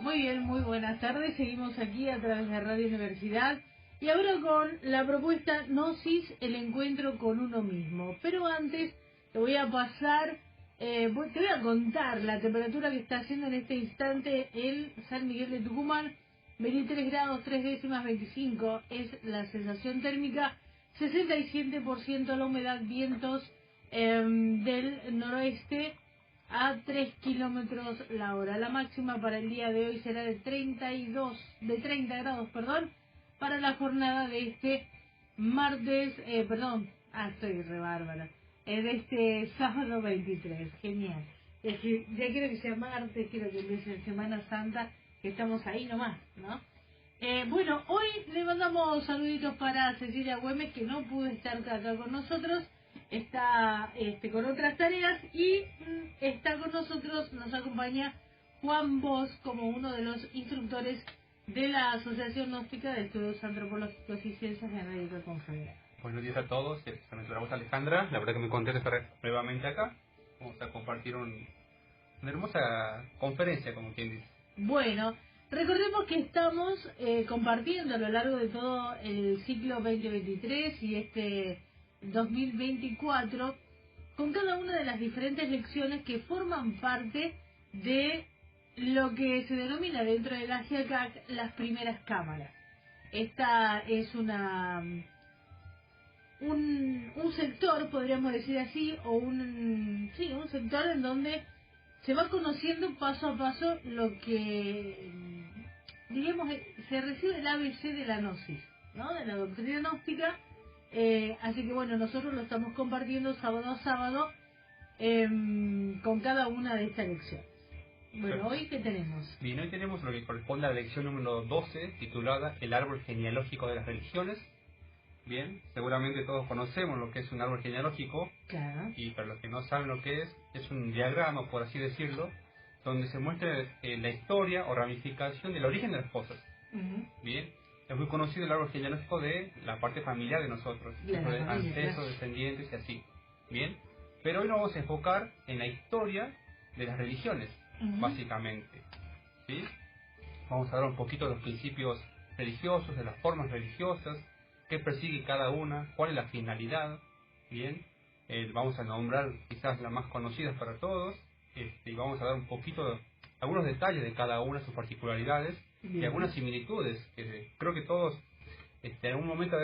Muy bien, muy buenas tardes. Seguimos aquí a través de Radio Universidad y ahora con la propuesta Gnosis, el encuentro con uno mismo. Pero antes te voy a pasar, te voy a contar la temperatura que está haciendo en este instante en San Miguel de Tucumán. 23 grados 3 décimas 25 es la sensación térmica, 67% la humedad, vientos del noroeste a 3 kilómetros la hora. La máxima para el día de hoy será de 30 grados, para la jornada de este martes, estoy re bárbara, de este sábado 23, genial. Es que ya quiero que sea martes, quiero que empiece Semana Santa, que estamos ahí nomás, ¿no? Bueno, hoy le mandamos saluditos para Cecilia Güemes, que no pudo estar acá con nosotros, está con otras tareas, y está con nosotros, nos acompaña Juan Bosch como uno de los instructores de la Asociación Gnóstica de Estudios Antropológicos y Ciencias de América Confederada. Buenos días a todos, se me voz Alejandra, la verdad que me contento de estar nuevamente acá. Vamos a compartir una hermosa conferencia, como quien dice. Bueno, recordemos que estamos compartiendo a lo largo de todo el ciclo 2023 y este 2024 con cada una de las diferentes lecciones que forman parte de lo que se denomina dentro de la GIACAC las primeras cámaras. Esta es un sector, podríamos decir así, o un sector en donde se va conociendo paso a paso lo que, diríamos, se recibe el ABC de la gnosis, ¿no? De la doctrina gnóstica. Así que bueno, nosotros lo estamos compartiendo sábado a sábado con cada una de estas lecciones. Bueno, ¿hoy qué tenemos? Bien, hoy tenemos lo que corresponde a la lección número 12, titulada El árbol genealógico de las religiones. Bien, seguramente todos conocemos lo que es un árbol genealógico. Claro. Y para los que no saben lo que es un diagrama, por así decirlo, donde se muestra la historia o ramificación del origen de las cosas. Bien, es muy conocido el árbol genealógico de la parte familiar de nosotros, de ancestros, descendientes y así. Bien, pero hoy nos vamos a enfocar en la historia de las religiones, básicamente. ¿Sí? Vamos a hablar un poquito de los principios religiosos, de las formas religiosas, qué persigue cada una, cuál es la finalidad. Bien, vamos a nombrar quizás las más conocidas para todos, y vamos a dar un poquito, algunos detalles de cada una, sus particularidades. Bien. Y algunas similitudes que creo que todos en algún momento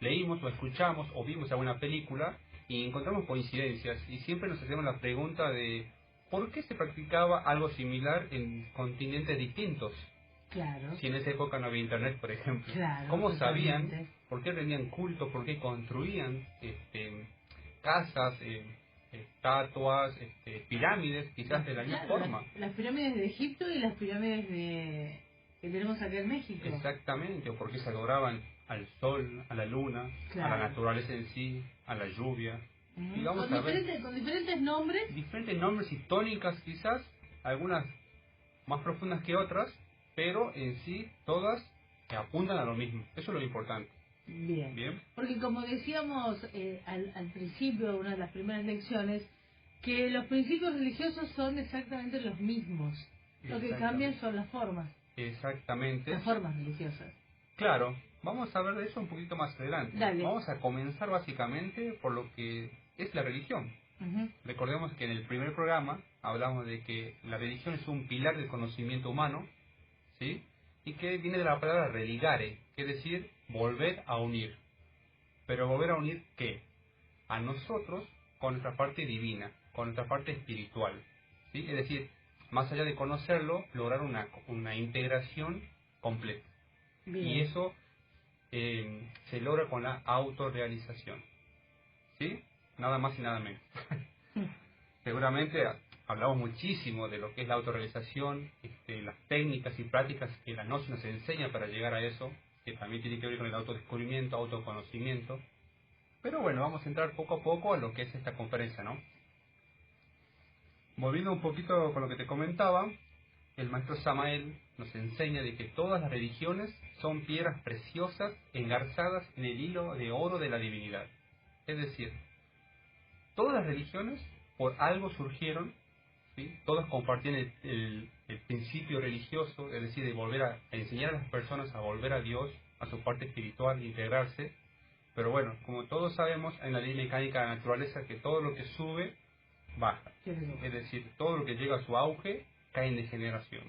leímos o escuchamos o vimos alguna película y encontramos coincidencias, y siempre nos hacemos la pregunta de ¿por qué se practicaba algo similar en continentes distintos? Claro. Si en esa época no había internet, por ejemplo. Claro, ¿Cómo totalmente sabían? ¿Por qué rendían culto? ¿Por qué construían casas, estatuas, pirámides, quizás de la misma forma? Las pirámides de Egipto y las pirámides que tenemos acá en México. Exactamente, o por qué se adoraban al sol, a la luna, a la naturaleza en sí, a la lluvia. Y vamos con diferentes nombres. Diferentes nombres y tónicas quizás, algunas más profundas que otras, pero en sí todas apuntan a lo mismo. Eso es lo importante. Bien. Porque como decíamos al principio de una de las primeras lecciones, que los principios religiosos son exactamente los mismos. Lo que cambian son las formas. Exactamente. Las formas religiosas. Claro, vamos a ver de eso un poquito más adelante. Dale. Vamos a comenzar básicamente por lo que es la religión. Recordemos que en el primer programa hablamos de que la religión es un pilar del conocimiento humano, ¿sí? Y que viene de la palabra religare, que es decir, volver a unir. Pero volver a unir ¿qué? A nosotros con nuestra parte divina, con nuestra parte espiritual, ¿sí? Es decir, más allá de conocerlo, lograr una integración completa. Bien. Y eso se logra con la autorrealización, ¿sí? Nada más y nada menos. Seguramente hablamos muchísimo de lo que es la autorrealización, las técnicas y prácticas que la gnosis nos enseña para llegar a eso, que también tiene que ver con el autodescubrimiento, autoconocimiento. Pero bueno, vamos a entrar poco a poco a lo que es esta conferencia, ¿no? Volviendo un poquito con lo que te comentaba, el maestro Samael nos enseña de que todas las religiones son piedras preciosas engarzadas en el hilo de oro de la divinidad. Es decir, todas las religiones por algo surgieron, ¿sí? Todas compartían el principio religioso, es decir, de volver a enseñar a las personas a volver a Dios, a su parte espiritual, integrarse. Pero bueno, como todos sabemos, en la ley mecánica de la naturaleza, que todo lo que sube, baja. Es decir, todo lo que llega a su auge, cae en degeneración.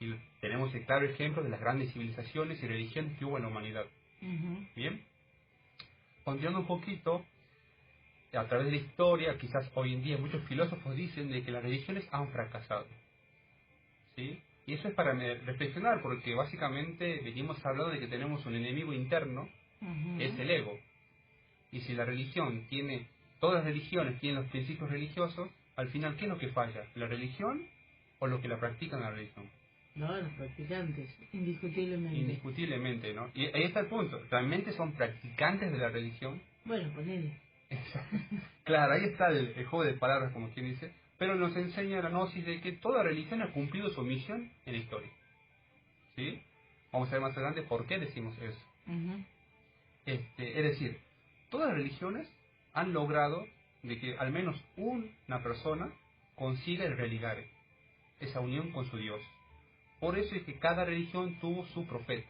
Y tenemos el claro ejemplo de las grandes civilizaciones y religiones que hubo en la humanidad. Bien, continuando un poquito, a través de la historia, quizás hoy en día muchos filósofos dicen de que las religiones han fracasado. ¿Sí? Y eso es para reflexionar, porque básicamente venimos hablando de que tenemos un enemigo interno, que es el ego. Y si la religión tiene, todas las religiones tienen los principios religiosos, al final, ¿qué es lo que falla? ¿La religión o los que la practican la religión? No, los practicantes, indiscutiblemente. Indiscutiblemente, ¿no? Y ahí está el punto. ¿Realmente son practicantes de la religión? Bueno, ponele. Claro, ahí está el juego de palabras, como quien dice. Pero nos enseña la gnosis de que toda religión ha cumplido su misión en la historia. ¿Sí? Vamos a ver más adelante por qué decimos eso. Es decir, todas las religiones han logrado de que al menos una persona consiga el religare, esa unión con su Dios. Por eso es que cada religión tuvo su profeta.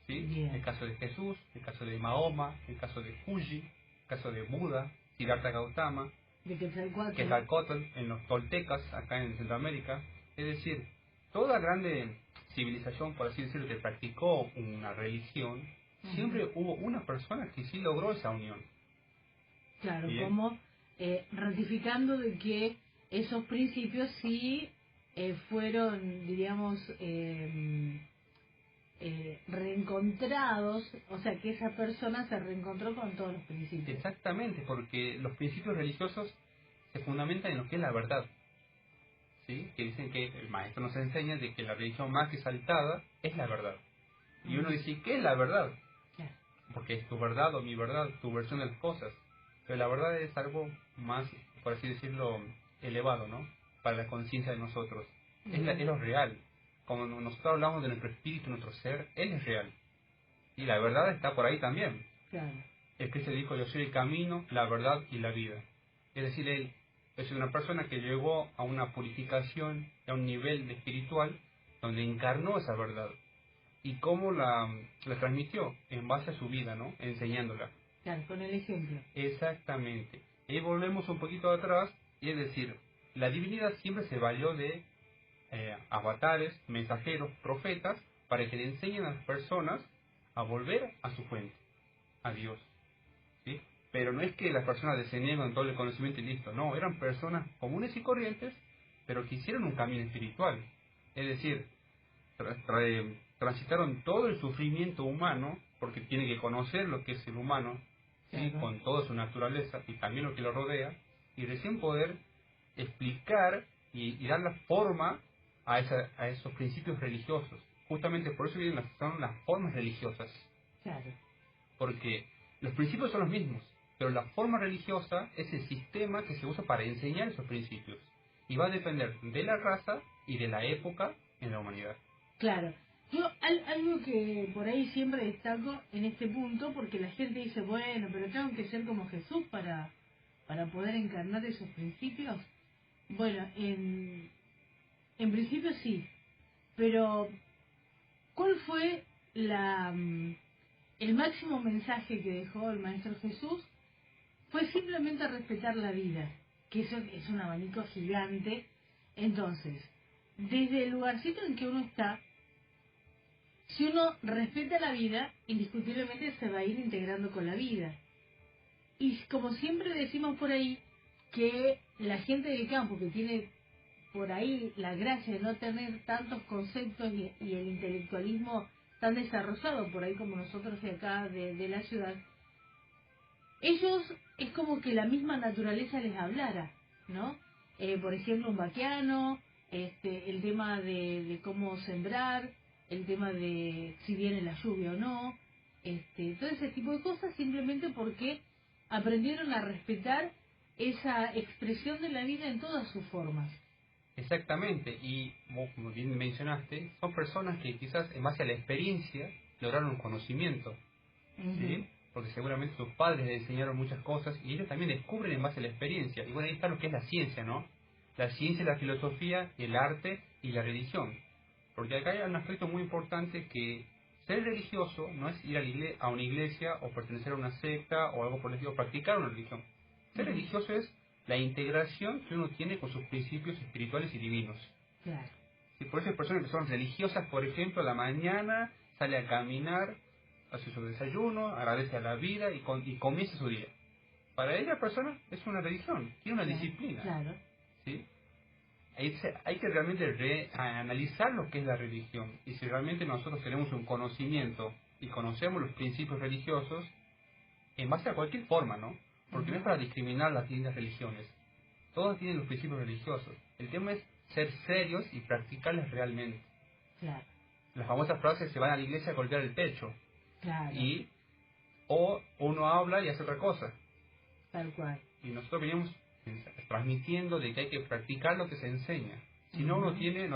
¿Sí? El caso de Jesús, el caso de Mahoma, el caso de Fuji, el caso de Buda, Siddhartha Gautama, de Quetzalcóatl en los toltecas, acá en Centroamérica. Es decir, toda grande civilización, por así decirlo, que practicó una religión, siempre hubo una persona que sí logró esa unión. Claro, como ratificando de que esos principios sí fueron, diríamos, reencontrados, o sea, que esa persona se reencontró con todos los principios. Exactamente, porque los principios religiosos se fundamentan en lo que es la verdad. ¿Sí? Que dicen que el maestro nos enseña de que la religión más exaltada es la verdad. Y uno dice, ¿qué es la verdad? Claro. Porque es tu verdad o mi verdad, tu versión de las cosas. Pero la verdad es algo más, por así decirlo, elevado, ¿no? Para la conciencia de nosotros. Es lo real. Como nosotros hablamos de nuestro espíritu, nuestro ser, Él es real. Y la verdad está por ahí también. Claro. El Cristo dijo, yo soy el camino, la verdad y la vida. Es decir, Él es una persona que llegó a una purificación, a un nivel espiritual, donde encarnó esa verdad. ¿Y cómo la transmitió? En base a su vida, ¿no? Enseñándola. Claro, con el ejemplo. Exactamente. Y volvemos un poquito atrás, y es decir, la divinidad siempre se valió de avatares, mensajeros, profetas, para que le enseñen a las personas a volver a su fuente, a Dios. ¿Sí? Pero no es que las personas descendieron con todo el conocimiento y listo, no, eran personas comunes y corrientes, pero que hicieron un camino espiritual. Es decir, transitaron todo el sufrimiento humano, porque tiene que conocer lo que es el humano, ¿sí? Con toda su naturaleza y también lo que lo rodea, y recién poder explicar y dar la forma a esos principios religiosos. Justamente por eso son las formas religiosas. Claro. Porque los principios son los mismos, pero la forma religiosa es el sistema que se usa para enseñar esos principios. Y va a depender de la raza y de la época en la humanidad. Claro. Yo algo que por ahí siempre destaco en este punto, porque la gente dice, bueno, pero tengo que ser como Jesús para poder encarnar esos principios. Bueno, en principio sí, pero ¿cuál fue el máximo mensaje que dejó el Maestro Jesús? Fue simplemente respetar la vida, que eso es un abanico gigante. Entonces, desde el lugarcito en que uno está, si uno respeta la vida, indiscutiblemente se va a ir integrando con la vida. Y como siempre decimos por ahí, que la gente del campo que tiene por ahí la gracia de no tener tantos conceptos y el intelectualismo tan desarrollado por ahí como nosotros de acá de la ciudad, ellos es como que la misma naturaleza les hablara, ¿no? Por ejemplo, un vaquiano, el tema de cómo sembrar, el tema de si viene la lluvia o no, todo ese tipo de cosas, simplemente porque aprendieron a respetar esa expresión de la vida en todas sus formas. Exactamente, y vos, como bien mencionaste, son personas que quizás en base a la experiencia lograron un conocimiento, ¿sí? Porque seguramente sus padres les enseñaron muchas cosas y ellos también descubren en base a la experiencia. Y bueno, ahí está lo que es la ciencia, ¿no? la ciencia y la filosofía, el arte y la religión. Porque acá hay un aspecto muy importante, que ser religioso no es ir a una iglesia o pertenecer a una secta o algo por el estilo, practicar una religión. Ser religioso es la integración que uno tiene con sus principios espirituales y divinos. Claro. Y por eso hay personas que son religiosas, por ejemplo, a la mañana sale a caminar, hace su desayuno, agradece a la vida y comienza su día. Para ella, persona, es una religión, tiene una disciplina. Claro. ¿Sí? Hay que realmente analizar lo que es la religión. Y si realmente nosotros tenemos un conocimiento y conocemos los principios religiosos, en base a cualquier forma, ¿no? Porque no es para discriminar las distintas religiones. Todas tienen los principios religiosos. El tema es ser serios y practicarles realmente. Claro. Las famosas frases, se van a la iglesia a golpear el techo. Claro. O uno habla y hace otra cosa. Tal cual. Y nosotros venimos transmitiendo de que hay que practicar lo que se enseña. Si no, no tiene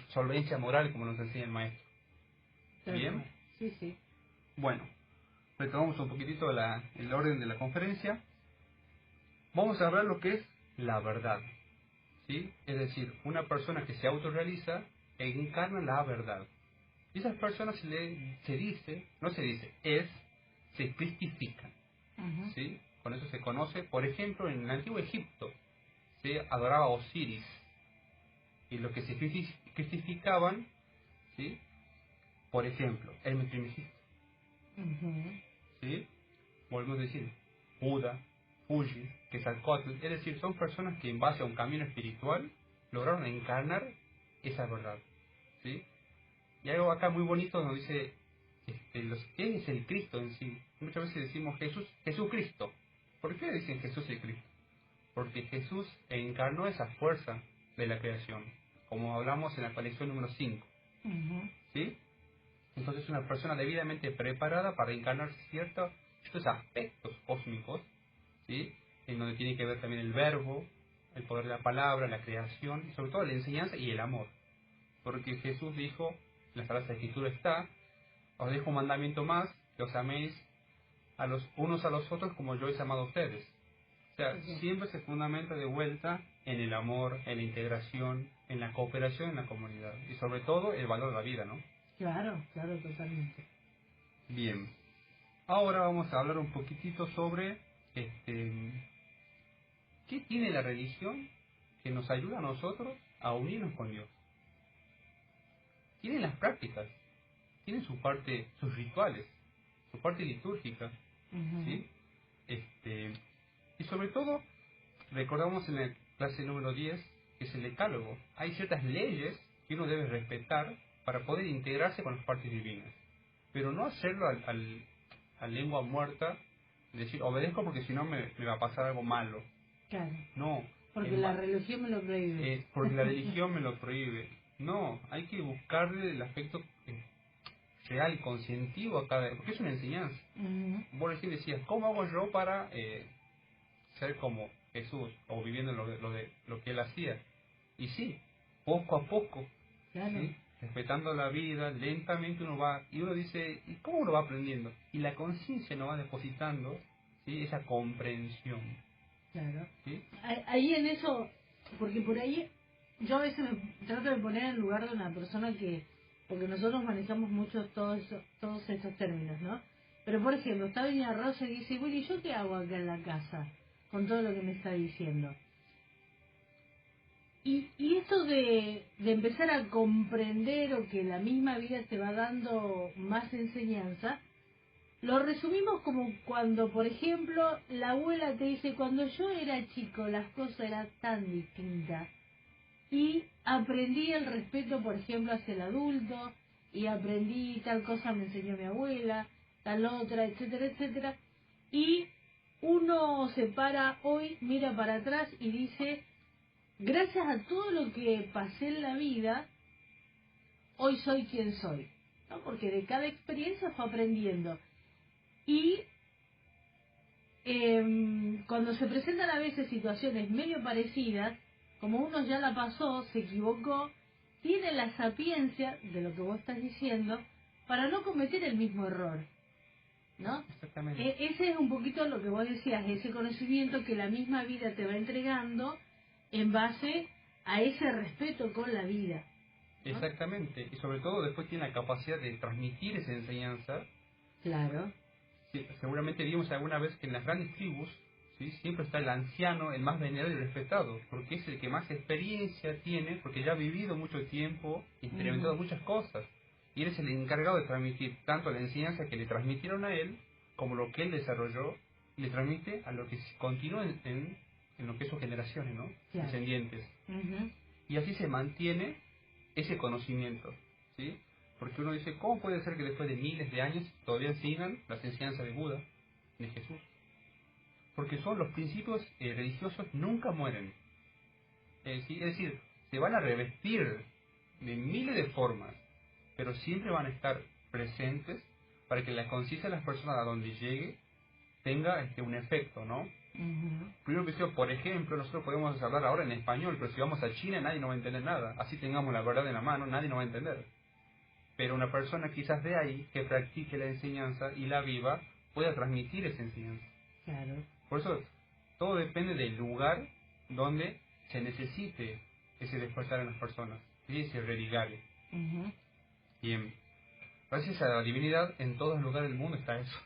solvencia moral, como nos enseña el maestro. Tal ¿Bien? cual. Sí, sí. Bueno, retomamos un poquitito el orden de la conferencia. Vamos a hablar lo que es la verdad. ¿Sí? Es decir, una persona que se autorrealiza encarna la verdad. Y esas personas se cristifican. ¿Sí? Con eso se conoce, por ejemplo, en el antiguo Egipto se adoraba a Osiris. Y lo que se cristificaban, ¿sí? Por ejemplo, Hermes Trismegisto. ¿Sí? Volvemos a decir, Buda, Fuji, Quetzalcóatl, es decir, son personas que en base a un camino espiritual lograron encarnar esa verdad. ¿Sí? Y algo acá muy bonito nos dice, ¿qué es el Cristo en sí? Muchas veces decimos Jesucristo. ¿Por qué dicen Jesús el Cristo? Porque Jesús encarnó esa fuerza de la creación, como hablamos en la colección número 5. ¿Sí? Entonces una persona debidamente preparada para encarnar ciertos aspectos cósmicos, ¿sí? En donde tiene que ver también el verbo, el poder de la palabra, la creación, y sobre todo la enseñanza y el amor. Porque Jesús dijo, en la Sagrada Escritura está, os dejo un mandamiento más, que os améis a los unos a los otros como yo os he amado a ustedes. O sea, siempre se fundamenta de vuelta en el amor, en la integración, en la cooperación en la comunidad. Y sobre todo, el valor de la vida, ¿no? Claro, claro, totalmente. Bien. Ahora vamos a hablar un poquitito sobre qué tiene la religión que nos ayuda a nosotros a unirnos con Dios. Tiene las prácticas, tiene su parte, sus rituales, su parte litúrgica, ¿sí? Y sobre todo, recordamos en la clase número 10, que es el decálogo. Hay ciertas leyes que uno debe respetar para poder integrarse con las partes divinas. Pero no hacerlo a lengua muerta, decir, obedezco porque si no me va a pasar algo malo. Claro. No. Porque la religión me lo prohíbe. Porque la religión me lo prohíbe. No, hay que buscarle el aspecto real y conscientivo a cada... Porque es una enseñanza. Vos recién decías, ¿cómo hago yo para ser como Jesús o viviendo lo que él hacía? Y sí, poco a poco, claro. ¿sí? Respetando la vida, lentamente uno va, y uno dice, ¿y cómo uno va aprendiendo? Y la conciencia nos va depositando, ¿sí? Esa comprensión. Claro. ¿Sí? Ahí en eso, porque por ahí yo a veces me trato de poner en el lugar de una persona que, porque nosotros manejamos mucho todos esos términos, ¿no? Pero por ejemplo, está Doña Rosa y dice, Willy, ¿yo qué hago acá en la casa con todo lo que me está diciendo? Y esto de empezar a comprender o que la misma vida te va dando más enseñanza, lo resumimos como cuando, por ejemplo, la abuela te dice, cuando yo era chico las cosas eran tan distintas. Y aprendí el respeto, por ejemplo, hacia el adulto, y aprendí tal cosa me enseñó mi abuela, tal otra, etcétera, etcétera. Y uno se para hoy, mira para atrás y dice, gracias a todo lo que pasé en la vida, hoy soy quien soy, ¿no? Porque de cada experiencia fue aprendiendo. Y cuando se presentan a veces situaciones medio parecidas, como uno ya la pasó, se equivocó, tiene la sapiencia de lo que vos estás diciendo para no cometer el mismo error, ¿no? Exactamente. Ese es un poquito lo que vos decías, ese conocimiento que la misma vida te va entregando en base a ese respeto con la vida, ¿no? Exactamente, y sobre todo después tiene la capacidad de transmitir esa enseñanza. Claro. Sí, seguramente vimos alguna vez que en las grandes tribus, ¿sí?, siempre está el anciano, el más venerado y respetado, porque es el que más experiencia tiene, porque ya ha vivido mucho tiempo, experimentado muchas cosas, y él es el encargado de transmitir tanto la enseñanza que le transmitieron a él, como lo que él desarrolló, y le transmite a lo que continúa en lo que es sus generaciones, ¿no? Claro. Descendientes. Y así se mantiene ese conocimiento, ¿sí? Porque uno dice, ¿cómo puede ser que después de miles de años todavía sigan las enseñanzas de Buda, de Jesús? Porque son los principios religiosos nunca mueren. ¿Sí? Es decir, se van a revestir de miles de formas, pero siempre van a estar presentes para que la conciencia de las personas a donde llegue tenga un efecto, ¿no? Primero que sea, por ejemplo, nosotros podemos hablar ahora en español, pero si vamos a China nadie nos va a entender nada. Así tengamos la verdad en la mano, nadie nos va a entender. Pero una persona quizás de ahí, que practique la enseñanza y la viva, pueda transmitir esa enseñanza. Claro. Por eso, todo depende del lugar donde se necesite ese despertar en las personas, ¿sí? Ese religario. Bien, gracias a la divinidad, en todos los lugares del mundo está eso.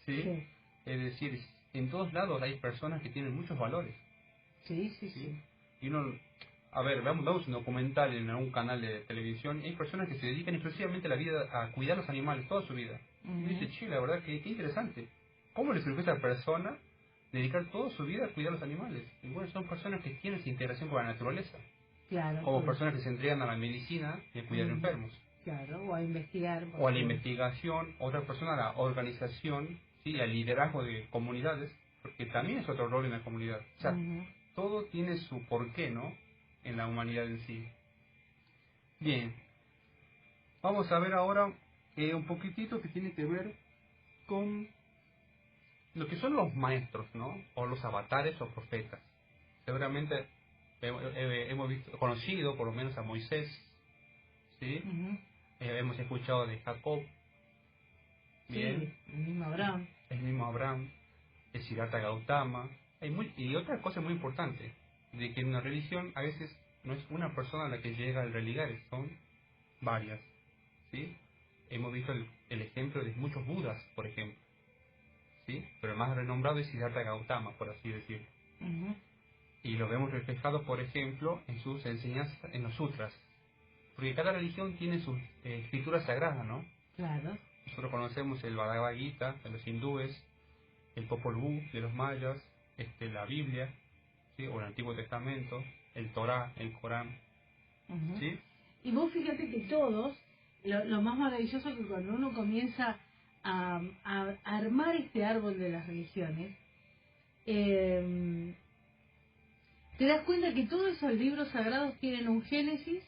¿Sí? Sí. Es decir, en todos lados hay personas que tienen muchos valores. Sí. Y uno, a ver, vemos un documental en algún canal de televisión, y hay personas que se dedican exclusivamente la vida a cuidar los animales toda su vida. Y dice, che, la verdad que qué interesante. ¿Cómo le surgió a esa persona dedicar toda su vida a cuidar los animales? Y bueno, son personas que tienen esa integración con la naturaleza. Claro. Como personas que se entregan a la medicina y a cuidar enfermos. Claro, o a investigar. O a la investigación, otra persona a la organización, ¿sí?, al liderazgo de comunidades, porque también es otro rol en la comunidad. O sea, todo tiene su porqué, ¿no?, en la humanidad en sí. Bien, vamos a ver ahora un poquitito que tiene que ver con lo que son los maestros, ¿no?, o los avatares o profetas. Seguramente hemos conocido por lo menos a Moisés, ¿sí? Hemos escuchado de Jacob. Bien. Sí, el mismo Abraham. El mismo Abraham, el Siddhartha Gautama. Y otra cosa muy importante, de que en una religión a veces no es una persona a la que llega al religar, son varias. ¿Sí? Hemos visto el ejemplo de muchos Budas, por ejemplo. ¿Sí? Pero el más renombrado es Siddhartha Gautama, por así decirlo. Y lo vemos reflejado, por ejemplo, en sus enseñanzas, en los sutras. Porque cada religión tiene sus escrituras sagradas, ¿no? Claro. Nosotros conocemos el Bhagavad Gita de los hindúes, el Popol Vuh de los mayas, la Biblia, ¿sí?, o el Antiguo Testamento, el Torá, el Corán. ¿Sí? Y vos fíjate que todos, lo más maravilloso es que cuando uno comienza a armar este árbol de las religiones, te das cuenta que todos esos libros sagrados tienen un Génesis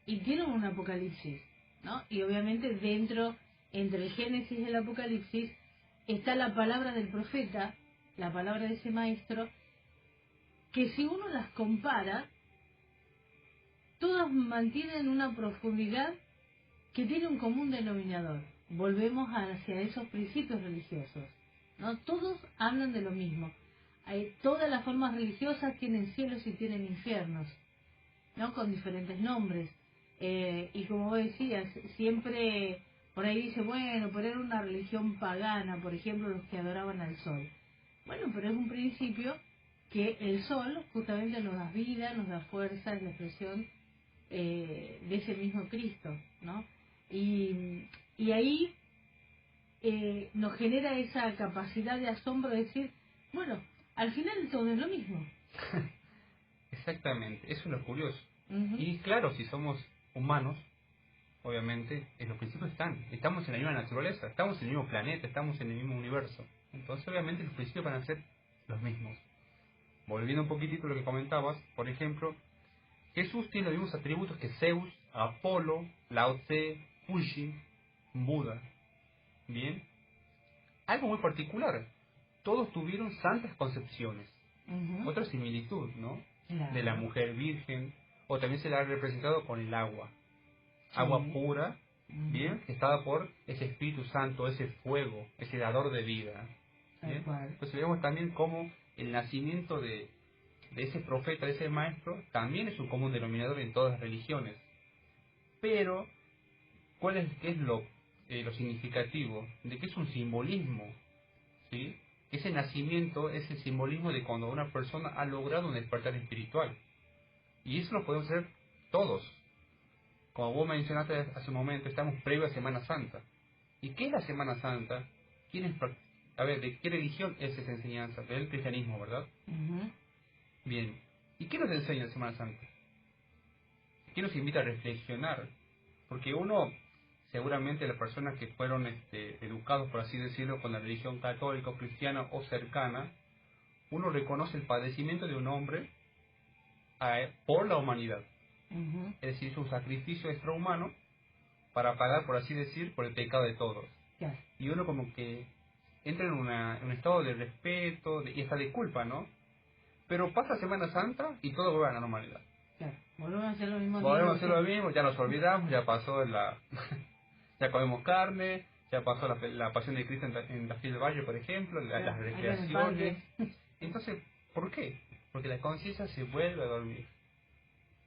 y tienen un Apocalipsis, ¿no? Y obviamente entre el Génesis y el Apocalipsis, está la palabra del profeta, la palabra de ese maestro, que si uno las compara, todas mantienen una profundidad que tiene un común denominador. Volvemos hacia esos principios religiosos, ¿no? Todos hablan de lo mismo. Todas las formas religiosas tienen cielos y tienen infiernos, ¿no?, con diferentes nombres. Y como vos decías, siempre por ahí dice, bueno, pero era una religión pagana, por ejemplo, los que adoraban al sol. Bueno, pero es un principio que el sol justamente nos da vida, nos da fuerza, es la expresión de ese mismo Cristo, ¿no? Y ahí nos genera esa capacidad de asombro de decir, bueno, al final todo es lo mismo. Exactamente, eso es lo curioso. Y claro, si somos humanos, obviamente, los principios estamos en la misma naturaleza, estamos en el mismo planeta, estamos en el mismo universo. Entonces, obviamente, los principios van a ser los mismos. Volviendo un poquitito a lo que comentabas, por ejemplo, Jesús tiene los mismos atributos que Zeus, Apolo, Lao Tse, Fuji, Buda. Bien. Algo muy particular, todos tuvieron santas concepciones. Otra similitud, ¿no? Claro. De la mujer virgen, o también se la ha representado con el agua. Sí. Agua pura, bien, gestada por ese Espíritu Santo, ese fuego, ese dador de vida. ¿Bien? Entonces vemos también cómo el nacimiento de de ese profeta, de ese maestro, también es un común denominador en todas las religiones. Pero, ¿qué es lo significativo? De que es un simbolismo, ¿sí? Ese nacimiento es el simbolismo de cuando una persona ha logrado un despertar espiritual. Y eso lo podemos hacer todos. Como vos mencionaste hace un momento, estamos previo a Semana Santa. ¿Y qué es la Semana Santa? A ver, ¿de qué religión es esa enseñanza? Del cristianismo, ¿verdad? Uh-huh. Bien. ¿Y qué nos enseña la Semana Santa? ¿Qué nos invita a reflexionar? Porque uno, seguramente las personas que fueron educados, por así decirlo, con la religión católica o cristiana o cercana, uno reconoce el padecimiento de un hombre por la humanidad. Uh-huh. Es decir, es un sacrificio extrahumano para pagar, por así decir, por el pecado de todos. Claro. Y uno como que entra en un estado de respeto y hasta de culpa, ¿no? Pero pasa Semana Santa y todo vuelve a la normalidad. Claro, volvemos a hacer lo mismo. Volvemos a hacer lo mismo, ya nos olvidamos, ya pasó ya comemos carne, ya pasó la pasión de Cristo en la Fiel del Valle, por ejemplo, las recreaciones. Entonces, ¿por qué? Porque la conciencia se vuelve a dormir.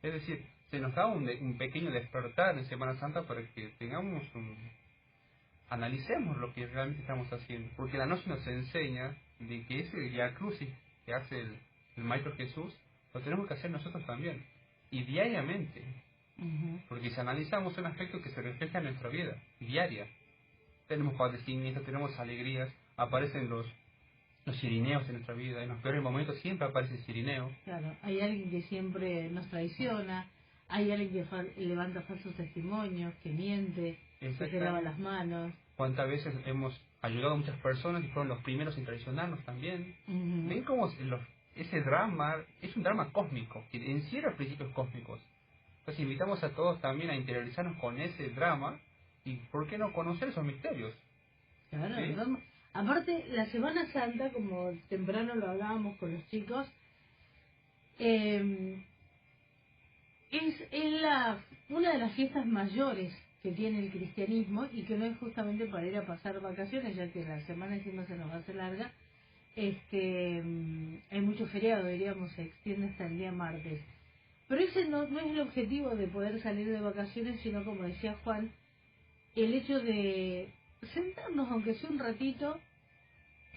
Es decir, se nos da un pequeño despertar en Semana Santa para que analicemos lo que realmente estamos haciendo. Porque la noche nos enseña de que ese Vía Crucis que hace el Maestro Jesús, lo tenemos que hacer nosotros también. Y diariamente. Uh-huh. Porque si analizamos un aspecto que se refleja en nuestra vida diaria, tenemos padecimientos, tenemos alegrías, aparecen los cirineos en nuestra vida, en los peores momentos siempre aparece el cirineo. Claro, hay alguien que siempre nos traiciona, hay alguien que levanta falsos testimonios, que miente, que se lava las manos. ¿Cuántas veces hemos ayudado a muchas personas y fueron los primeros en traicionarnos también? Uh-huh. ¿Ven cómo ese drama es un drama cósmico, que encierra principios cósmicos? Entonces invitamos a todos también a interiorizarnos con ese drama y ¿por qué no conocer esos misterios? Claro, ¿Sí? Aparte, la Semana Santa, como temprano lo hablábamos con los chicos, es una de las fiestas mayores que tiene el cristianismo y que no es justamente para ir a pasar vacaciones, ya que la semana encima se nos va a hacer larga. Hay mucho feriado, diríamos, se extiende hasta el día martes. Pero ese no es el objetivo de poder salir de vacaciones, sino, como decía Juan, el hecho de sentarnos, aunque sea un ratito.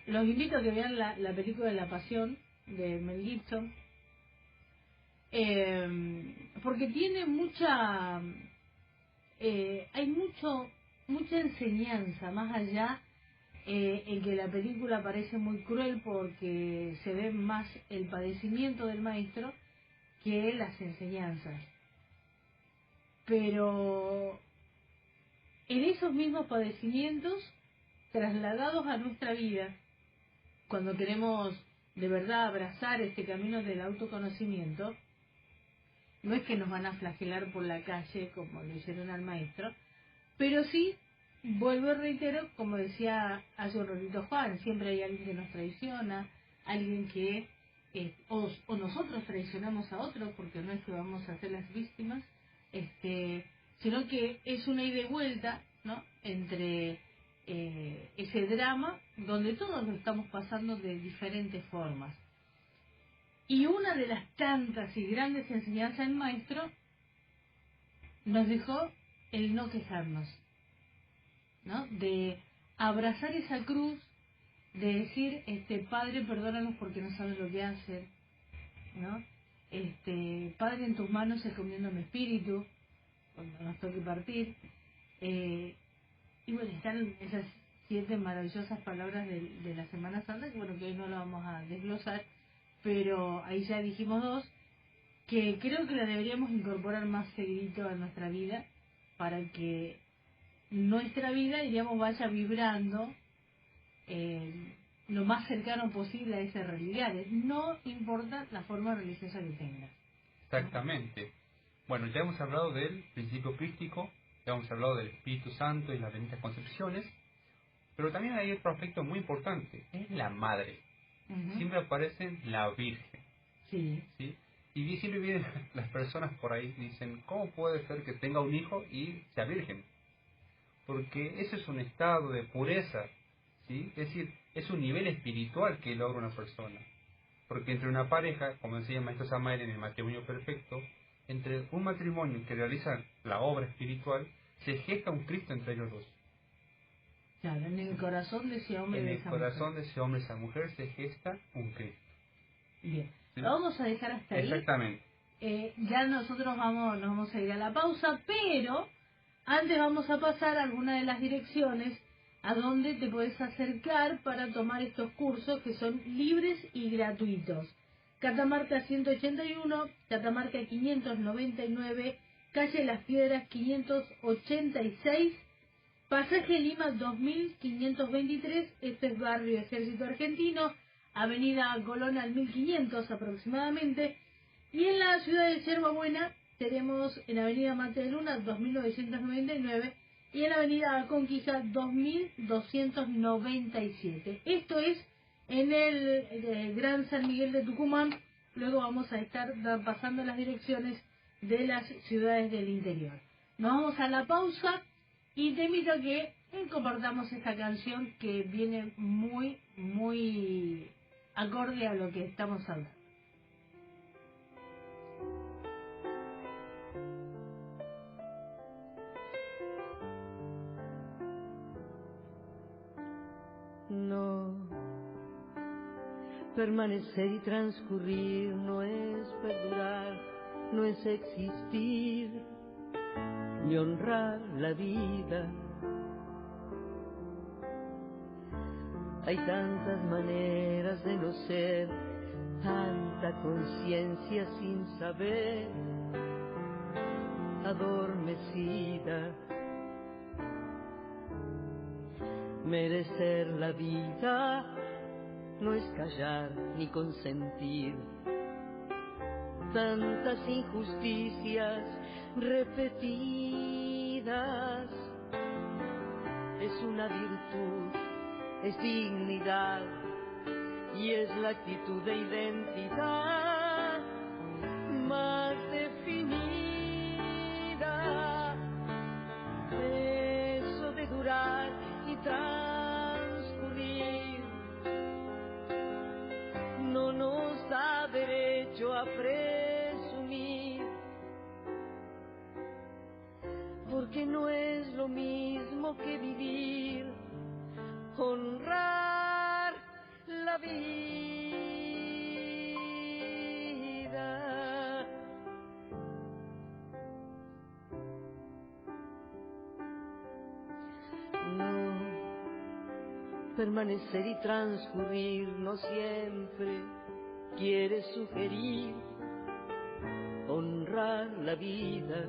Los invito a que vean la película de La Pasión de Mel Gibson, porque tiene hay mucha enseñanza, más allá en que la película parece muy cruel porque se ve más el padecimiento del maestro que las enseñanzas. Pero en esos mismos padecimientos, trasladados a nuestra vida, cuando queremos de verdad abrazar este camino del autoconocimiento, no es que nos van a flagelar por la calle como le hicieron al maestro, pero sí, vuelvo y reitero, como decía hace un ratito Juan, siempre hay alguien que nos traiciona, alguien que o nosotros traicionamos a otros, porque no es que vamos a ser las víctimas, sino que es una ida y vuelta, ¿no?, entre ese drama donde todos lo estamos pasando de diferentes formas. Y una de las tantas y grandes enseñanzas del maestro nos dejó el no quejarnos, ¿no?, de abrazar esa cruz, de decir, Padre, perdónanos porque no saben lo que hacen, ¿no? Padre, en tus manos encomiendo mi espíritu cuando nos toque partir. Y bueno, están esas 7 maravillosas palabras de la Semana Santa, que bueno, que hoy no lo vamos a desglosar, pero ahí ya dijimos 2, que creo que la deberíamos incorporar más seguidito a nuestra vida, para que nuestra vida, diríamos, vaya vibrando lo más cercano posible a esas realidades, no importa la forma religiosa que tenga. Exactamente. Bueno, ya hemos hablado del principio crístico, ya hemos hablado del Espíritu Santo y las benditas concepciones, pero también hay otro aspecto muy importante, es la madre. Uh-huh. Siempre aparece la Virgen. Sí. ¿Sí? Y siempre vienen las personas por ahí y dicen, ¿cómo puede ser que tenga un hijo y sea virgen? Porque eso es un estado de pureza, ¿sí? Es decir, es un nivel espiritual que logra una persona. Porque entre una pareja, como decía el maestro Samael en el matrimonio perfecto, entre un matrimonio que realiza la obra espiritual, se gesta un Cristo entre ellos dos. Claro, en el corazón de ese hombre y de esa mujer. En el corazón de ese hombre y esa mujer se gesta un Cristo. Bien, ¿Sí? lo vamos a dejar hasta ahí. Exactamente. Ya nosotros nos vamos a ir a la pausa, pero antes vamos a pasar a alguna de las direcciones a donde te puedes acercar para tomar estos cursos que son libres y gratuitos. Catamarca 181, Catamarca 599, calle Las Piedras 586, pasaje Lima 2523, este es barrio Ejército Argentino, avenida Colón al 1500 aproximadamente, y en la ciudad de Yerbabuena tenemos en avenida Mate de Luna 2999 y en la avenida Conquija 2297. Esto es en el Gran San Miguel de Tucumán. Luego vamos a estar pasando las direcciones de las ciudades del interior. Nos vamos a la pausa y te invito a que compartamos esta canción que viene muy, muy acorde a lo que estamos hablando. No, permanecer y transcurrir no es perdurar, no es existir, ni honrar la vida. Hay tantas maneras de no ser, tanta conciencia sin saber, adormecida. Merecer la vida no es callar ni consentir tantas injusticias repetidas. Es una virtud, es dignidad y es la actitud de identidad más definida. Eso de durar y transcurrir no nos da derecho a presumir, porque no es lo mismo que vivir, honrar la vida. No, permanecer y transcurrir no siempre quiere sugerir honrar la vida.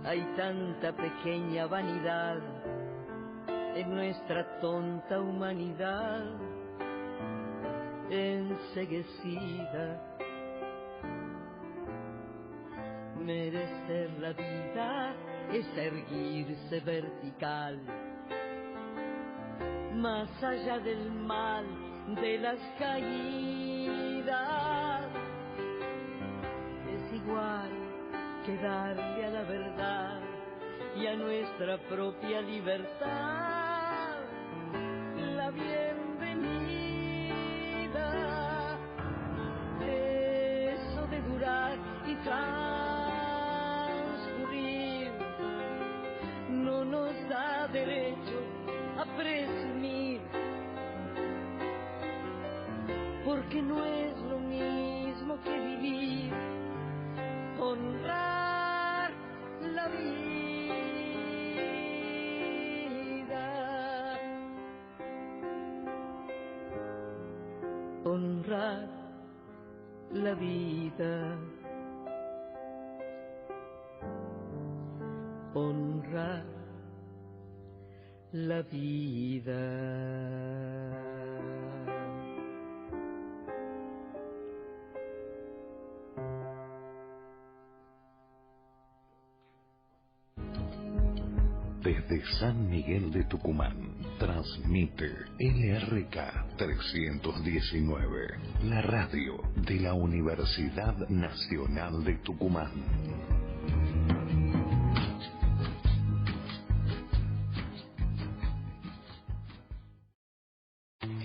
Hay tanta pequeña vanidad en nuestra tonta humanidad enceguecida. Merecer la vida es erguirse vertical, más allá del mal, de las caídas. Es igual que darle a la verdad y a nuestra propia libertad la bienvenida. Eso de durar y transcurrir no nos da derecho a presumir, porque no es lo mismo que vivir, honrar la vida, honrar la vida, honrar la vida. Desde San Miguel de Tucumán, transmite LRK 319, la radio de la Universidad Nacional de Tucumán.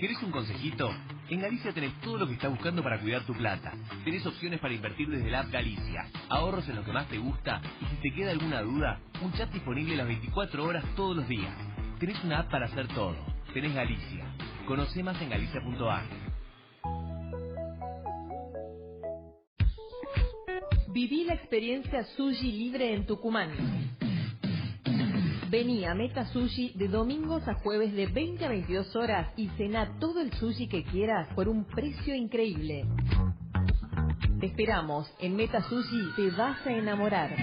¿Querés un consejito? En Galicia tenés todo lo que estás buscando para cuidar tu plata. Tenés opciones para invertir desde la app Galicia, ahorros en lo que más te gusta, y si te queda alguna duda, un chat disponible las 24 horas todos los días. Tenés una app para hacer todo. Tenés Galicia. Conocé más en galicia.ar. Viví la experiencia sushi libre en Tucumán. Vení a Meta Sushi de domingos a jueves de 20 a 22 horas y cená todo el sushi que quieras por un precio increíble. Te esperamos. En Meta Sushi te vas a enamorar.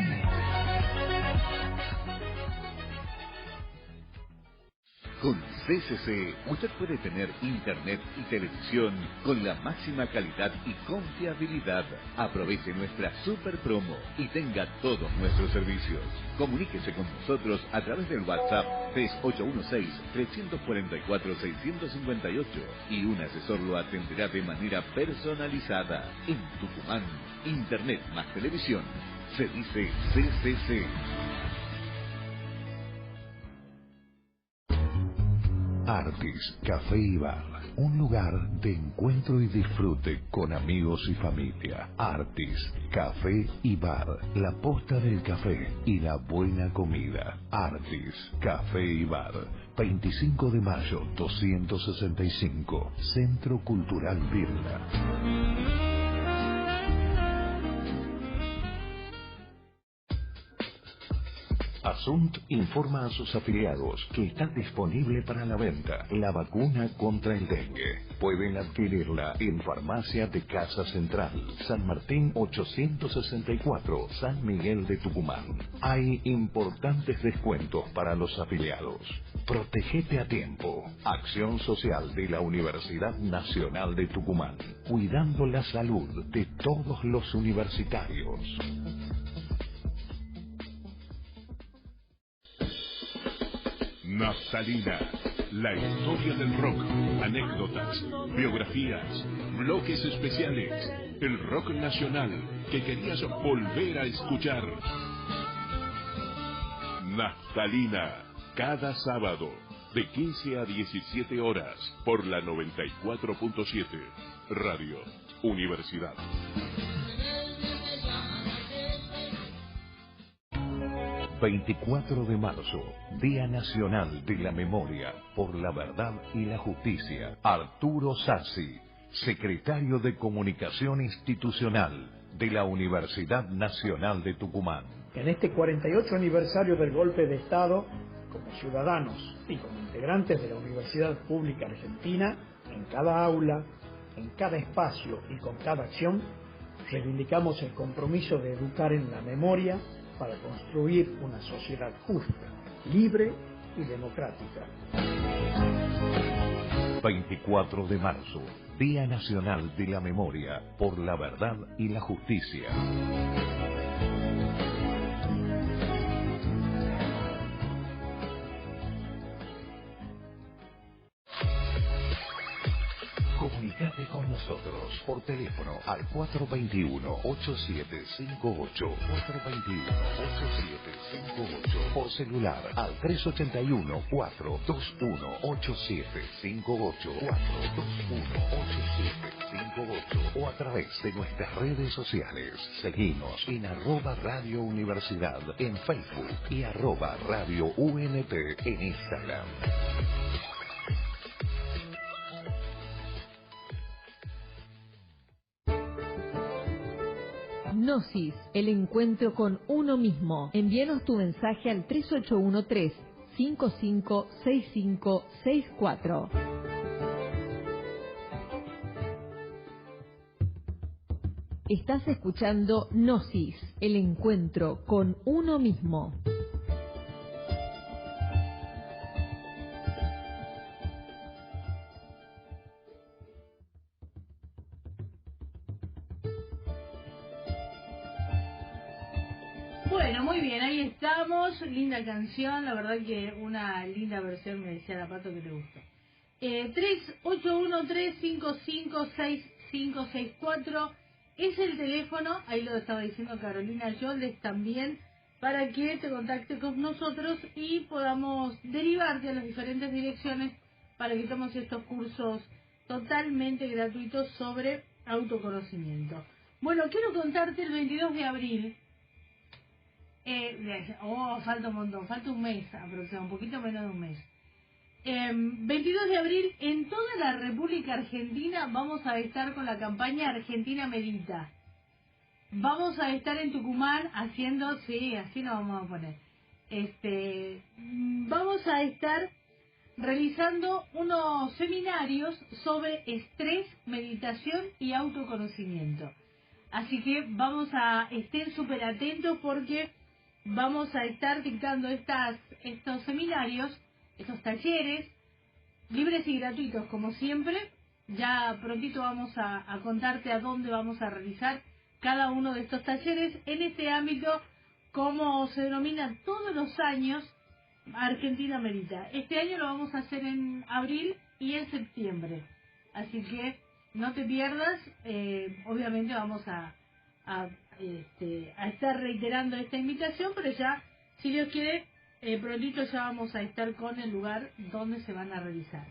Con CCC, usted puede tener internet y televisión con la máxima calidad y confiabilidad. Aproveche nuestra super promo y tenga todos nuestros servicios. Comuníquese con nosotros a través del WhatsApp 3816-344-658 y un asesor lo atenderá de manera personalizada. En Tucumán, internet más televisión. Se dice CCC. Artis Café y Bar, un lugar de encuentro y disfrute con amigos y familia. Artis Café y Bar, la posta del café y la buena comida. Artis Café y Bar, 25 de mayo 265, Centro Cultural Birla. Asunt informa a sus afiliados que está disponible para la venta la vacuna contra el dengue. Pueden adquirirla en Farmacia de Casa Central, San Martín 864, San Miguel de Tucumán. Hay importantes descuentos para los afiliados. Protégete a tiempo. Acción social de la Universidad Nacional de Tucumán, cuidando la salud de todos los universitarios. Naftalina, la historia del rock, anécdotas, biografías, bloques especiales, el rock nacional que querías volver a escuchar. Naftalina, cada sábado, de 15 a 17 horas, por la 94.7, Radio Universidad. 24 de marzo, Día Nacional de la Memoria por la Verdad y la Justicia. Arturo Sassi, Secretario de Comunicación Institucional de la Universidad Nacional de Tucumán. En este 48 aniversario del golpe de Estado, como ciudadanos y como integrantes de la Universidad Pública Argentina, en cada aula, en cada espacio y con cada acción, reivindicamos el compromiso de educar en la memoria para construir una sociedad justa, libre y democrática. 24 de marzo, Día Nacional de la Memoria por la Verdad y la Justicia. Comunicate con nosotros por teléfono al 421-8758, 421-8758, por celular al 381-421-8758, 421-8758, o a través de nuestras redes sociales. Seguinos en @Radio Universidad en Facebook y @Radio UNT en Instagram. Gnosis, el encuentro con uno mismo. Envíanos tu mensaje al 3813-556564. Estás escuchando Gnosis, el encuentro con uno mismo. Bueno, muy bien, ahí estamos, linda canción, la verdad que una linda versión, me decía la Pato que te gustó. 3813-556564 es el teléfono, ahí lo estaba diciendo Carolina Yoldes también, para que te contactes con nosotros y podamos derivarte a las diferentes direcciones para que tomes estos cursos totalmente gratuitos sobre autoconocimiento. Bueno, quiero contarte el 22 de abril. Falta un montón, falta un mes aproximadamente, un poquito menos de un mes. 22 de abril, en toda la República Argentina vamos a estar con la campaña Argentina Medita. Vamos a estar en Tucumán haciendo, sí, así nos vamos a poner. Vamos a estar realizando unos seminarios sobre estrés, meditación y autoconocimiento. Así que estén súper atentos porque vamos a estar dictando estos seminarios, estos talleres, libres y gratuitos como siempre. Ya prontito vamos a contarte a dónde vamos a realizar cada uno de estos talleres en este ámbito, como se denomina todos los años, Argentina Medita. Este año lo vamos a hacer en abril y en septiembre. Así que no te pierdas, obviamente vamos a estar reiterando esta invitación, pero ya, si Dios quiere, prontito ya vamos a estar con el lugar donde se van a realizar.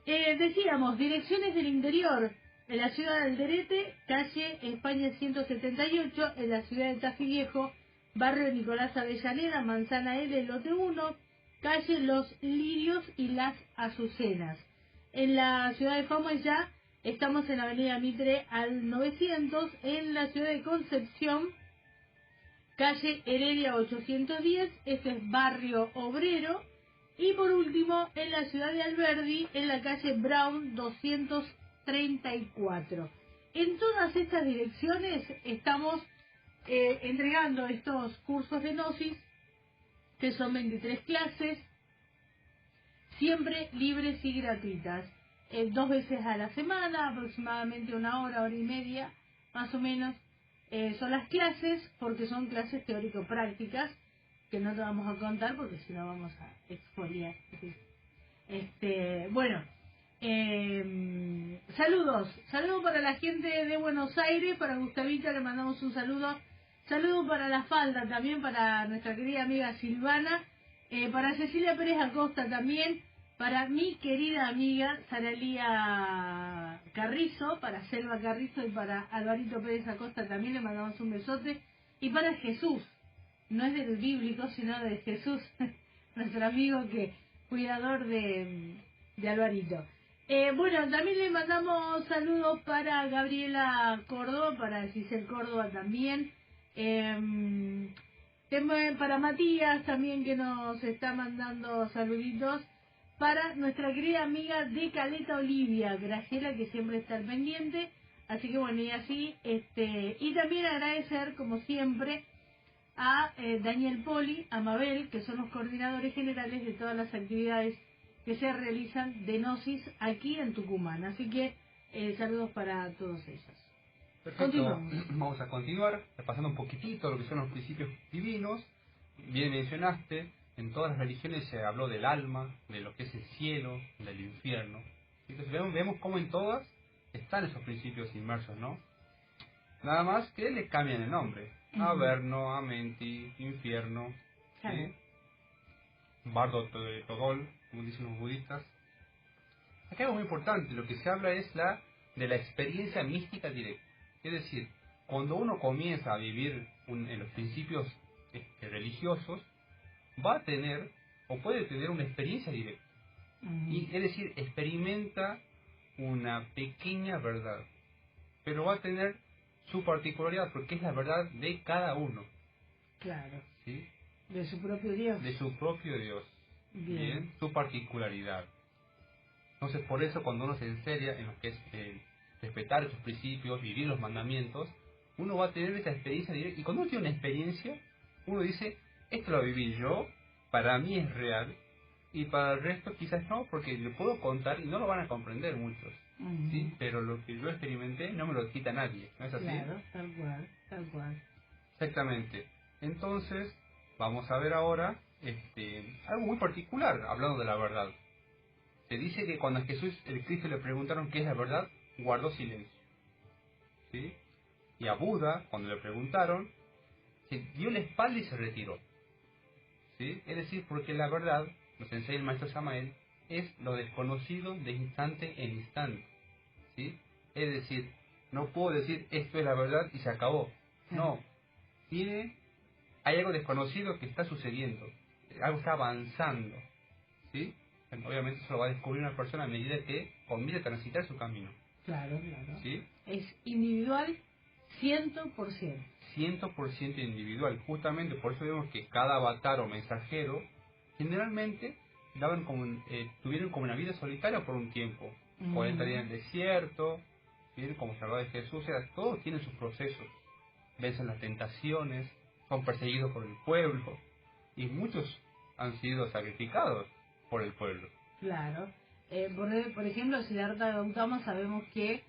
Decíamos, direcciones del interior, en la ciudad de Alderete, calle España 178, en la ciudad de Tafí Viejo, barrio Nicolás Avellaneda, Manzana L, lote 1, calle Los Lirios y Las Azucenas. En la ciudad de Famaillá estamos en la avenida Mitre al 900, en la ciudad de Concepción, calle Heredia 810, este es barrio obrero, y por último en la ciudad de Alberdi, en la calle Brown 234. En todas estas direcciones estamos entregando estos cursos de Gnosis, que son 23 clases, siempre libres y gratuitas, 2 veces a la semana, aproximadamente 1 hora, hora y media, más o menos, son las clases, porque son clases teórico-prácticas, que no te vamos a contar porque si no vamos a exfoliar. Saludos para la gente de Buenos Aires, para Gustavita le mandamos un saludo para La Falda también, para nuestra querida amiga Silvana, para Cecilia Pérez Acosta también, para mi querida amiga Saralía Carrizo, para Selva Carrizo y para Alvarito Pérez Acosta también le mandamos un besote, y para Jesús, no es del bíblico sino de Jesús, nuestro amigo cuidador de Alvarito. También le mandamos saludos para Gabriela Córdoba, para Giselle Córdoba también, para Matías también, que nos está mandando saluditos, para nuestra querida amiga de Caleta Olivia, Graciela, que siempre está al pendiente. Así que bueno, y así, y también agradecer como siempre a Daniel Poli, a Mabel, que son los coordinadores generales de todas las actividades que se realizan de Gnosis aquí en Tucumán. Así que saludos para todos ellos. Perfecto. Vamos a continuar repasando un poquitito lo que son los principios divinos. Bien mencionaste, en todas las religiones se habló del alma, de lo que es el cielo, del infierno. Entonces vemos cómo en todas están esos principios inmersos, ¿no? Nada más que le cambian el nombre. Averno, Amenti, infierno, ¿sí? Bardo Todol, como dicen los budistas. Acá algo muy importante, lo que se habla es de la experiencia mística directa. Es decir, cuando uno comienza a vivir en los principios religiosos, va a tener o puede tener una experiencia directa. Y, es decir, experimenta una pequeña verdad, pero va a tener su particularidad porque es la verdad de cada uno. Claro. ¿Sí? De su propio Dios. De su propio Dios. Bien. Su particularidad. Entonces, por eso cuando uno se enseña en lo que es respetar esos principios, vivir los mandamientos, uno va a tener esa experiencia directa. Y cuando uno tiene una experiencia, uno dice, esto lo viví yo, para mí es real, y para el resto quizás no, porque lo puedo contar y no lo van a comprender muchos. ¿Sí? Pero lo que yo experimenté no me lo quita nadie, ¿no es así? Claro, tal cual. Exactamente. Entonces, vamos a ver ahora algo muy particular, hablando de la verdad. Se dice que cuando a Jesús, el Cristo, le preguntaron qué es la verdad, guardó silencio. ¿Sí? Y a Buda, cuando le preguntaron, se dio la espalda y se retiró. ¿Sí? Es decir, porque la verdad, nos enseña el maestro Samael, es lo desconocido de instante en instante. ¿sí? Es decir, no puedo decir esto es la verdad y se acabó. No, hay algo desconocido que está sucediendo, algo está avanzando, ¿sí? Bueno, obviamente eso lo va a descubrir una persona a medida que comience a transitar su camino. Claro, claro. ¿Sí? Es individual 100%. 100% individual. Justamente por eso vemos que cada avatar o mensajero generalmente tuvieron como una vida solitaria por un tiempo. 40 días en el desierto, ¿sí? Como se hablaba de Jesús, todos tienen sus procesos. Vencen las tentaciones, son perseguidos por el pueblo y muchos han sido sacrificados por el pueblo. Claro. Por ejemplo, Siddhartha Gautama sabemos que,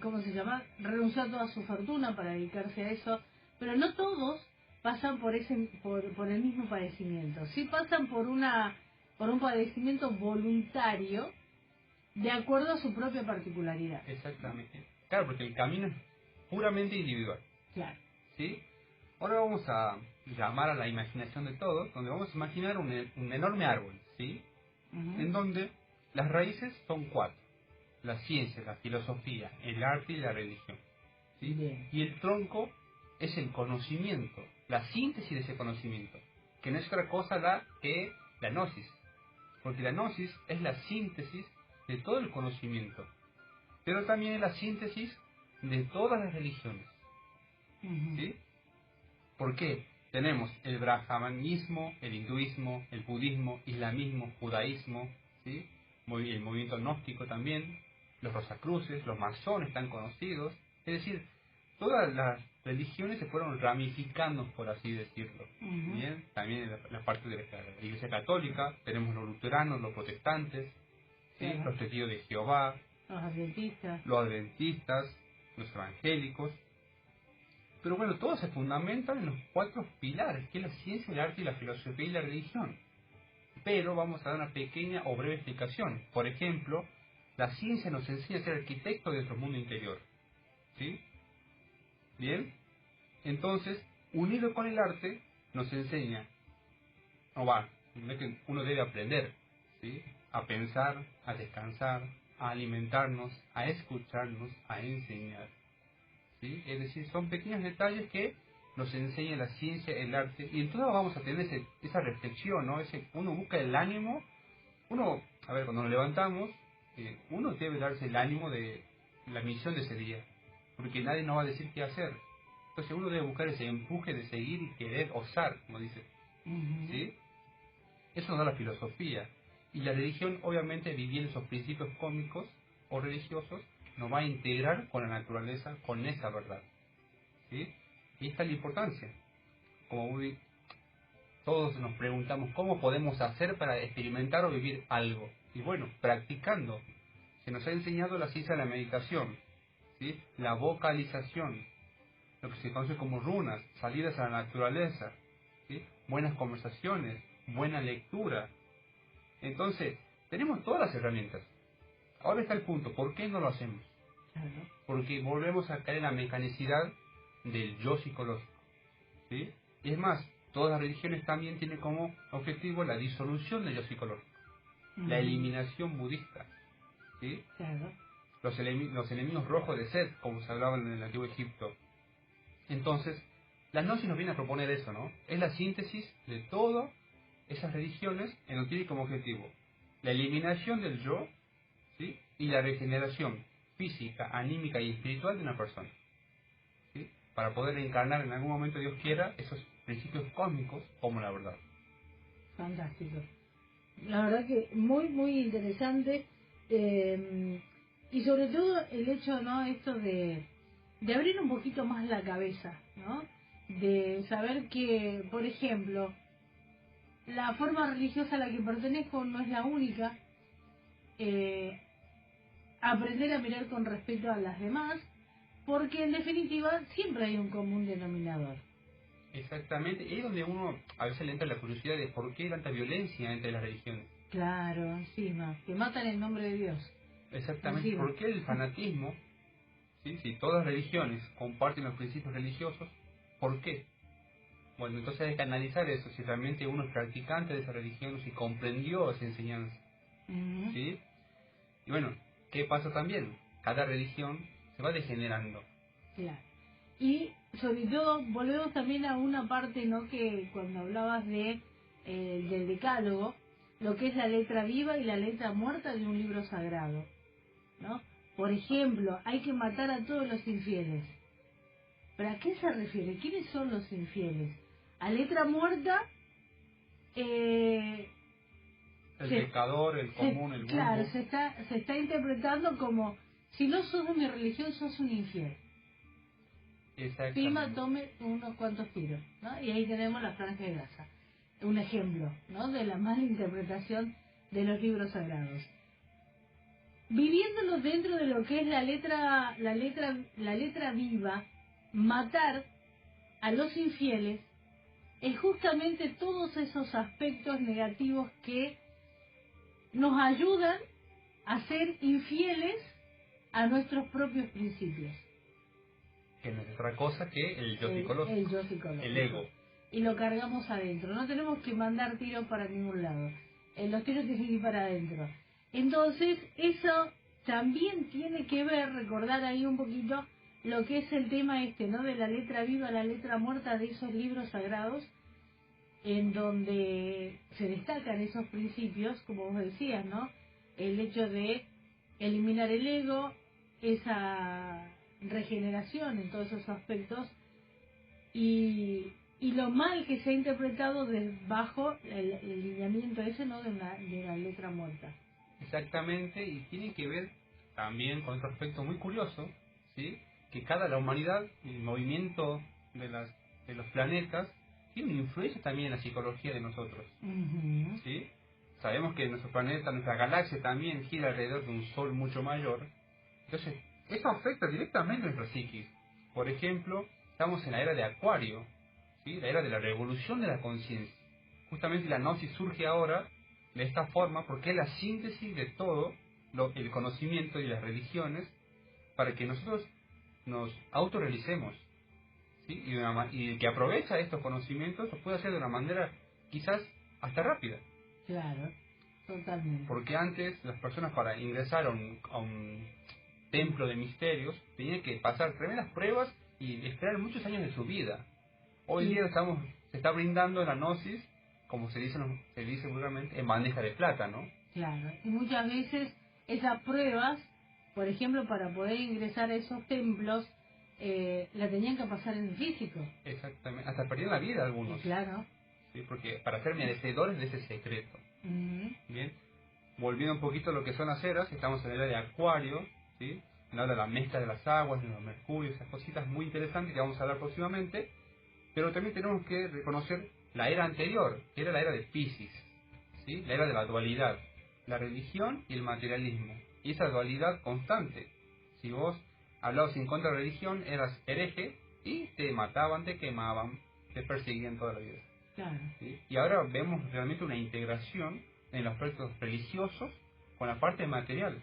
¿cómo se llama? Renunció a toda su fortuna para dedicarse a eso, pero no todos pasan por el mismo padecimiento. Sí pasan por un padecimiento voluntario de acuerdo a su propia particularidad. Exactamente. Claro, porque el camino es puramente individual. Claro. ¿Sí? Ahora vamos a llamar a la imaginación de todos, donde vamos a imaginar un enorme árbol, ¿sí? En donde las raíces son 4. La ciencia, la filosofía, el arte y la religión. ¿Sí? Y el tronco es el conocimiento, la síntesis de ese conocimiento, que no es otra cosa que la gnosis. Porque la gnosis es la síntesis de todo el conocimiento, pero también es la síntesis de todas las religiones. ¿Sí? ¿Por qué? Tenemos el brahmanismo, el hinduismo, el budismo, islamismo, judaísmo, ¿sí? El movimiento gnóstico también, los rosacruces, los masones tan conocidos, es decir, todas las religiones se fueron ramificando, por así decirlo. Bien, también la parte de la Iglesia Católica, tenemos los luteranos, los protestantes, ¿sí? Los testigos de Jehová, los adventistas, los evangélicos. Pero bueno, todos se fundamentan en los 4 pilares, que es la ciencia, el arte y la filosofía y la religión. Pero vamos a dar una pequeña o breve explicación. Por ejemplo, la ciencia nos enseña a ser arquitectos de nuestro mundo interior. ¿Sí? Bien. Entonces, unido con el arte, nos enseña, que uno debe aprender, ¿sí? A pensar, a descansar, a alimentarnos, a escucharnos, a enseñar. ¿Sí? Es decir, son pequeños detalles que nos enseña la ciencia, el arte, y entonces vamos a tener esa reflexión, ¿no? Uno busca el ánimo, cuando nos levantamos, uno debe darse el ánimo de la misión de ese día, porque nadie nos va a decir qué hacer. Entonces uno debe buscar ese empuje de seguir y querer osar, como dice. ¿Sí? Eso nos da la filosofía. Y la religión, obviamente, viviendo esos principios cósmicos o religiosos, nos va a integrar con la naturaleza, con esa verdad. ¿Sí? Y esta es la importancia. Como todos nos preguntamos cómo podemos hacer para experimentar o vivir algo. Y bueno, practicando. Se nos ha enseñado la ciencia de la meditación, ¿sí? La vocalización, lo que se conoce como runas, salidas a la naturaleza, ¿sí? Buenas conversaciones, buena lectura. Entonces, tenemos todas las herramientas. Ahora está el punto, ¿por qué no lo hacemos? Porque volvemos a caer en la mecanicidad del yo psicológico, ¿sí? Y es más, todas las religiones también tienen como objetivo la disolución del yo psicológico, la eliminación budista, ¿sí? Los enemigos rojos de Set, como se hablaba en el antiguo Egipto. Entonces, la gnosis nos viene a proponer eso, ¿no? Es la síntesis de todas esas religiones en lo que tiene como objetivo la eliminación del yo, ¿sí? Y la regeneración física, anímica y espiritual de una persona, ¿sí? Para poder encarnar en algún momento, Dios quiera, esos principios cósmicos como la verdad. Fantástico. La verdad que muy, muy interesante. Y sobre todo el hecho, ¿no? Esto de abrir un poquito más la cabeza, ¿no? De saber que, por ejemplo, la forma religiosa a la que pertenezco no es la única. Aprender a mirar con respeto a las demás, porque en definitiva siempre hay un común denominador. Exactamente, y es donde uno a veces le entra la curiosidad de por qué hay tanta violencia entre las religiones. Claro, encima, que matan en nombre de Dios. Exactamente, Encima. ¿por qué el fanatismo? ¿Sí? Si todas las religiones comparten los principios religiosos, ¿por qué? Bueno, entonces hay que analizar eso, si realmente uno es practicante de esa religión, si comprendió esa enseñanza. ¿Sí? Y bueno, ¿qué pasa también? Cada religión se va degenerando. Claro. Y sobre todo, volvemos también a una parte, ¿no? Que cuando hablabas del decálogo, lo que es la letra viva y la letra muerta de un libro sagrado, ¿no? Por ejemplo, hay que matar a todos los infieles. ¿Pero a qué se refiere? ¿Quiénes son los infieles? A letra muerta, el pecador, el común, el vulgo. Claro, se está interpretando como, si no sos de mi religión, sos un infiel. Pima, tome unos cuantos tiros, ¿no? Y ahí tenemos la franja de Gaza. Un ejemplo, ¿no? De la mala interpretación de los libros sagrados. Viviéndolo dentro de lo que es la letra viva, matar a los infieles es justamente todos esos aspectos negativos que nos ayudan a ser infieles a nuestros propios principios. Que no es otra cosa que el yo psicológico, el yo psicológico, el ego. Y lo cargamos adentro. No tenemos que mandar tiros para ningún lado. Los tiros tienen que ir para adentro. Entonces, eso también tiene que ver, recordar ahí un poquito lo que es el tema ¿no? De la letra viva, la letra muerta de esos libros sagrados, en donde se destacan esos principios, como vos decías, ¿no? El hecho de eliminar el ego, esa regeneración en todos esos aspectos, y lo mal que se ha interpretado bajo el lineamiento ese, ¿no? de la letra muerta. Exactamente, y tiene que ver también con otro aspecto muy curioso, ¿sí? Que la humanidad, el movimiento de los planetas, tiene una influencia también en la psicología de nosotros. Uh-huh. ¿Sí? Sabemos que nuestro planeta, nuestra galaxia también gira alrededor de un sol mucho mayor. Entonces, eso afecta directamente a nuestra psiquis. Por ejemplo, estamos en la era de Acuario, ¿sí? La era de la revolución de la conciencia. Justamente la gnosis surge ahora de esta forma porque es la síntesis de todo el conocimiento y las religiones para que nosotros nos autorrealicemos, ¿sí? Y el que aprovecha estos conocimientos lo puede hacer de una manera quizás hasta rápida. Claro, totalmente. Porque antes las personas para ingresar a un templo de misterios tenían que pasar tremendas pruebas y esperar muchos años de su vida. Hoy día se está brindando la gnosis, como se dice vulgarmente, en bandeja de plata, ¿no? Claro, y muchas veces esas pruebas, por ejemplo, para poder ingresar a esos templos, la tenían que pasar en el físico. Exactamente, hasta perdieron la vida algunos. Claro. ¿Sí? Porque para ser merecedores de ese secreto. Uh-huh. Bien, volviendo un poquito a lo que son las eras, estamos en la era de Acuario, ¿sí? Habla de la mezcla de las aguas, de los mercurios, esas cositas muy interesantes que vamos a hablar próximamente. Pero también tenemos que reconocer la era anterior, que era la era de Piscis, ¿sí? La era de la dualidad, la religión y el materialismo. Y esa dualidad constante. Si vos hablabas en contra de la religión, eras hereje y te mataban, te quemaban, te perseguían toda la vida. Claro. ¿Sí? Y ahora vemos realmente una integración en los aspectos religiosos con la parte material,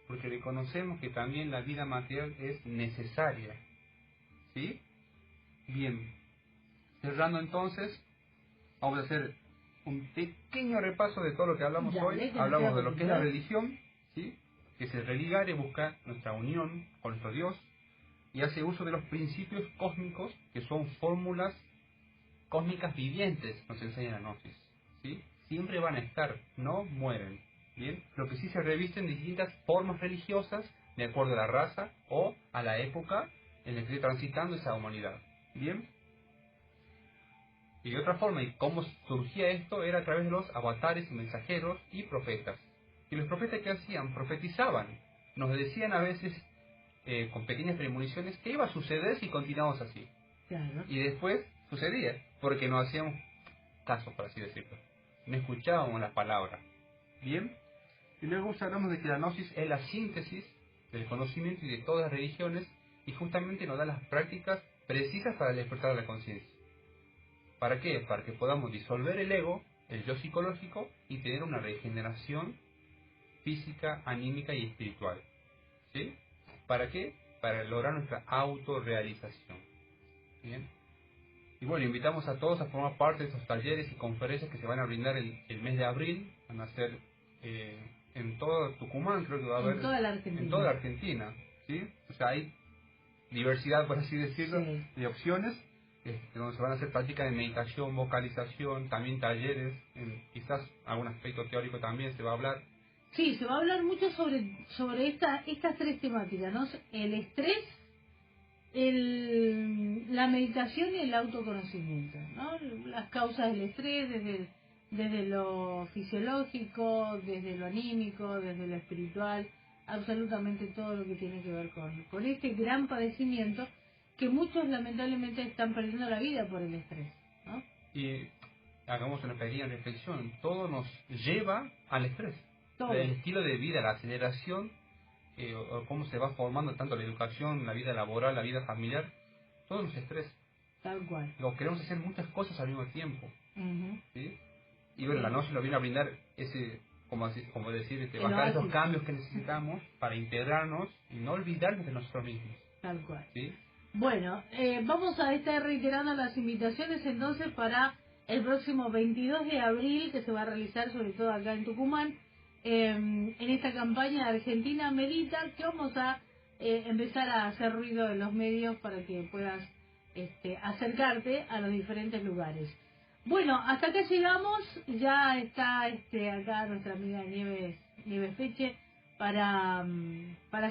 porque reconocemos que también la vida material es necesaria. ¿Sí? Bien, cerrando entonces, vamos a hacer un pequeño repaso de todo lo que hablamos hoy. Hablamos de lo que es la religión, ¿sí? Que es el religar y buscar nuestra unión con nuestro Dios, y hace uso de los principios cósmicos, que son fórmulas cósmicas vivientes, nos enseña la gnosis, ¿sí? Siempre van a estar, no mueren, ¿bien? Lo que sí se revisten distintas formas religiosas de acuerdo a la raza o a la época en la que esté transitando esa humanidad, ¿bien? Y de otra forma, y cómo surgía esto, era a través de los avatares, mensajeros y profetas. Y los profetas, ¿qué hacían? Profetizaban, nos decían a veces con pequeñas premoniciones qué iba a suceder si continuamos así. Claro. Y después sucedía, porque no hacíamos caso, por así decirlo. No escuchábamos las palabras. ¿Bien? Y luego hablamos de que la gnosis es la síntesis del conocimiento y de todas las religiones, y justamente nos da las prácticas precisas para despertar la conciencia. ¿Para qué? Para que podamos disolver el ego, el yo psicológico, y tener una regeneración física, anímica y espiritual. ¿Sí? ¿Para qué? Para lograr nuestra autorrealización. ¿Bien? Y bueno, invitamos a todos a formar parte de estos talleres y conferencias que se van a brindar el mes de abril. Van a ser en todo Tucumán, creo que va a haber. En toda la Argentina. En toda la Argentina, ¿sí? O sea, hay diversidad, por así decirlo, de opciones, donde se van a hacer prácticas de meditación, vocalización, también talleres, quizás algún aspecto teórico también se va a hablar. Sí, se va a hablar mucho sobre estas tres temáticas, ¿no? El estrés, la meditación y el autoconocimiento, ¿no? Las causas del estrés desde lo fisiológico, desde lo anímico, desde lo espiritual, absolutamente todo lo que tiene que ver con este gran padecimiento que muchos lamentablemente están perdiendo la vida por el estrés, ¿no? Y hagamos una pequeña reflexión, todo nos lleva al estrés. Todo. El estilo de vida, la aceleración, o cómo se va formando tanto la educación, la vida laboral, la vida familiar, todo nos estresa. Tal cual. Queremos hacer muchas cosas al mismo tiempo. ¿Sí? Y bueno, la noche nos viene a brindar ese, como decir, bajar esos cambios que necesitamos para integrarnos y no olvidarnos de nosotros mismos. Tal cual. ¿Sí? Bueno, vamos a estar reiterando las invitaciones entonces para el próximo 22 de abril, que se va a realizar sobre todo acá en Tucumán, en esta campaña de Argentina Medita, que vamos a empezar a hacer ruido en los medios para que puedas acercarte a los diferentes lugares. Bueno, hasta acá llegamos, ya está acá nuestra amiga Nieves Peche para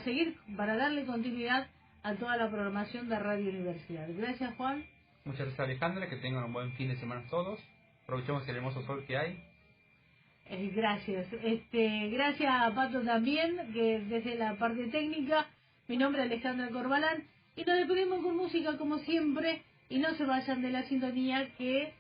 seguir, para darle continuidad a toda la programación de Radio Universidad. Gracias, Juan. Muchas gracias, Alejandra, que tengan un buen fin de semana todos. Aprovechemos el hermoso sol que hay. Gracias. Gracias a Pato también, que desde la parte técnica. Mi nombre es Alejandra Corbalán y nos despedimos con música como siempre y no se vayan de la sintonía que